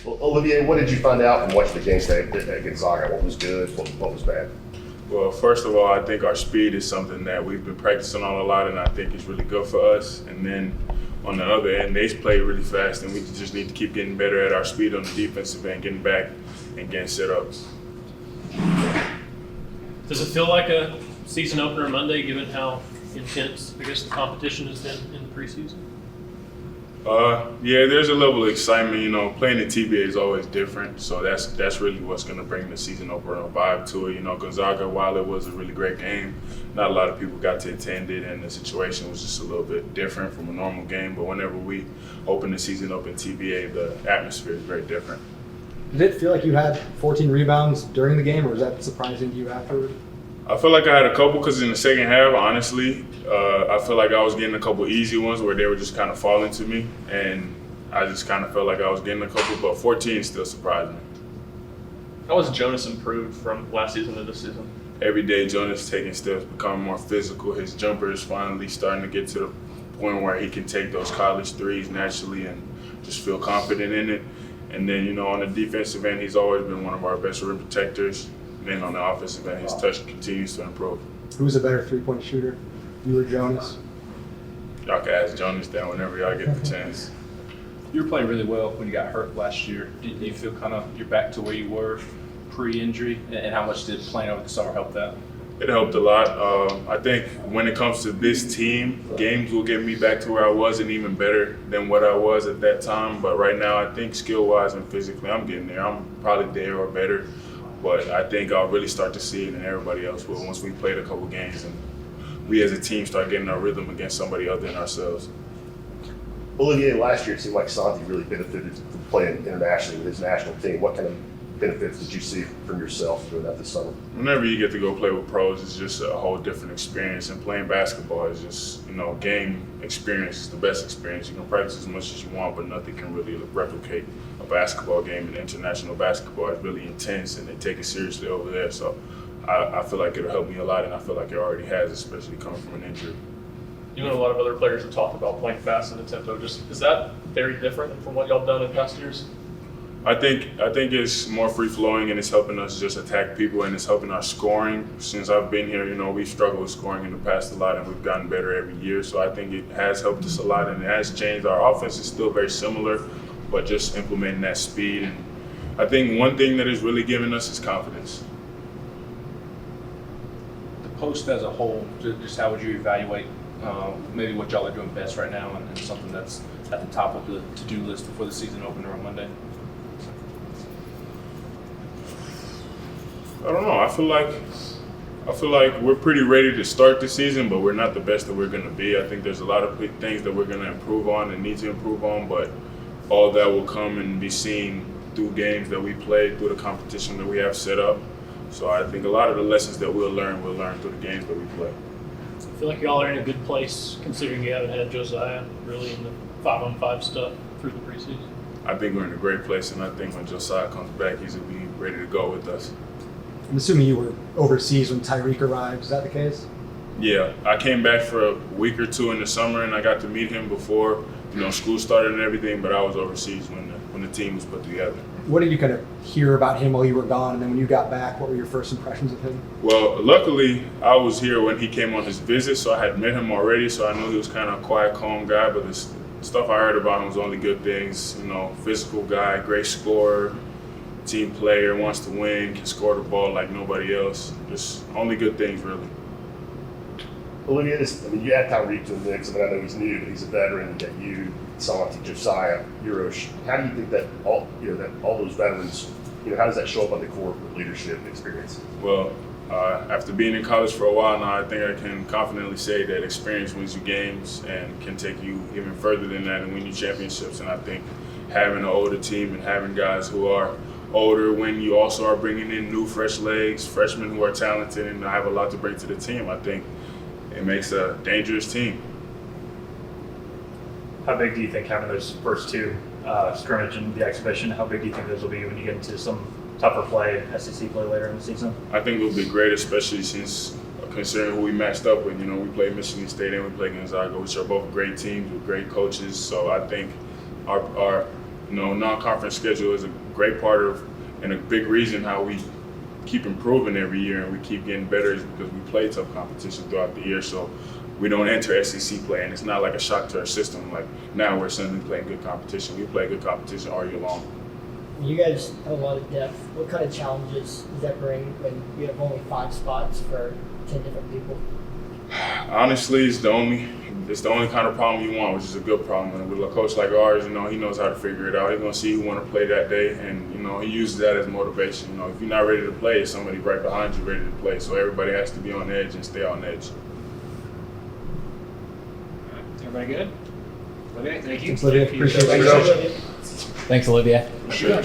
Well, Olivier, what did you find out from watching the game today at Gonzaga? What was good? What was bad? Well, first of all, I think our speed is something that we've been practicing on a lot, and I think it's really good for us. And then on the other end, they play really fast, and we just need to keep getting better at our speed on the defensive end, getting back and getting set ups. Does it feel like a season opener Monday, given how intense, I guess, the competition has been in the preseason? Yeah, there's a level of excitement. You know, playing the TBA is always different, so that's really what's going to bring the season opener vibe to it. You know, Gonzaga, while it was a really great game, not a lot of people got to attend it, and the situation was just a little bit different from a normal game. But whenever we open the season up in TBA, the atmosphere is very different. Did it feel like you had 14 rebounds during the game, or was that surprising to you afterward? I feel like I had a couple because in the second half, honestly, I feel like I was getting a couple easy ones where they were just kind of falling to me, and I just kind of felt like I was getting a couple, but 14 still surprised me. How has Jonas improved from last season to this season? Every day, Jonas taking steps, becoming more physical. His jumper is finally starting to get to the point where he can take those college threes naturally and just feel confident in it. And then, you know, on the defensive end, he's always been one of our best rim protectors. Then on the offensive end, his touch continues to improve. Who's a better three-point shooter, you or Jonas? Y'all can ask Jonas that whenever y'all get the chance. You were playing really well when you got hurt last year. Did you feel kind of you're back to where you were pre-injury? And how much did playing over the summer help that? It helped a lot. I think when it comes to this team, games will get me back to where I was and even better than what I was at that time. But right now, I think skill-wise and physically, I'm getting there. I'm probably there or better. But I think I'll really start to see it and everybody else will once we played a couple games and we as a team start getting our rhythm against somebody other than ourselves. Olivier, last year it seemed like Santi really benefited from playing internationally with his national team. What kind of benefits did you see from yourself doing that this summer? Whenever you get to go play with pros, it's just a whole different experience. And playing basketball is just, you know, game experience is the best experience. You can practice as much as you want, but nothing can really replicate a basketball game. And international basketball is really intense, and they take it seriously over there. So I feel like it'll help me a lot, and I feel like it already has, especially coming from an injury. You and a lot of other players have talked about playing fast in the tempo. Just is that very different from what y'all have done in past years? I think it's more free flowing and it's helping us just attack people and it's helping our scoring. Since I've been here, you know, we've struggled with scoring in the past a lot and we've gotten better every year. So I think it has helped us a lot and it has changed. Our offense is still very similar, but just implementing that speed. And I think one thing that is really giving us is confidence. The post as a whole, just how would you evaluate maybe what y'all are doing best right now and something that's at the top of the to-do list before the season opener on Monday? I don't know. I feel like we're pretty ready to start the season, but we're not the best that we're going to be. I think there's a lot of things that we're going to improve on and need to improve on, but all that will come and be seen through games that we play, through the competition that we have set up. So I think a lot of the lessons that we'll learn through the games that we play. I feel like y'all are in a good place considering you haven't had Josiah really in the 5-on-5 stuff through the preseason. I think we're in a great place, and I think when Josiah comes back, he's going to be ready to go with us. I'm assuming you were overseas when Tyreek arrived. Is that the case? Yeah, I came back for a week or two in the summer, and I got to meet him before, you know, school started and everything. But I was overseas when the team was put together. What did you kind of hear about him while you were gone, and then when you got back, what were your first impressions of him? Well, luckily, I was here when he came on his visit, so I had met him already. So I knew he was kind of a quiet, calm guy. But the stuff I heard about him was only good things. You know, physical guy, great scorer. Team player, wants to win, can score the ball like nobody else. Just only good things, really. Olivier, you add Tyreek to the mix. I know he's new, but he's a veteran. You got you, Santi, Josiah, Eurosh. How do you think that all those veterans, how does that show up on the court with leadership experience? Well, after being in college for a while now, I think I can confidently say that experience wins you games and can take you even further than that and win you championships. And I think having an older team and having guys who are older when you also are bringing in new fresh legs, freshmen who are talented and have a lot to bring to the team, I think it makes a dangerous team. How big do you think having those first two scrimmage and the exhibition, how big do you think those will be when you get into some tougher play, SEC play later in the season? I think it'll be great, especially since considering who we matched up with. We play Michigan State and we play Gonzaga, which are both great teams with great coaches. So I think our non-conference schedule is a great part of and a big reason how we keep improving every year and we keep getting better is because we play tough competition throughout the year. So we don't enter SEC play, and it's not like a shock to our system. Like now we're suddenly playing good competition. We play good competition all year long. You guys have a lot of depth. What kind of challenges does that bring when you have only 5 spots for 10 different people? Honestly, it's the only kind of problem you want, which is a good problem. And with a coach like ours, he knows how to figure it out. He's gonna see who want to play that day, and he uses that as motivation. If you're not ready to play, there's somebody right behind you ready to play. So everybody has to be on edge and stay on edge. Everybody good? Okay, thank you. Thanks, Olivia. Appreciate Thanks, it. Coach. Thank you. Thanks, Olivia. Sure.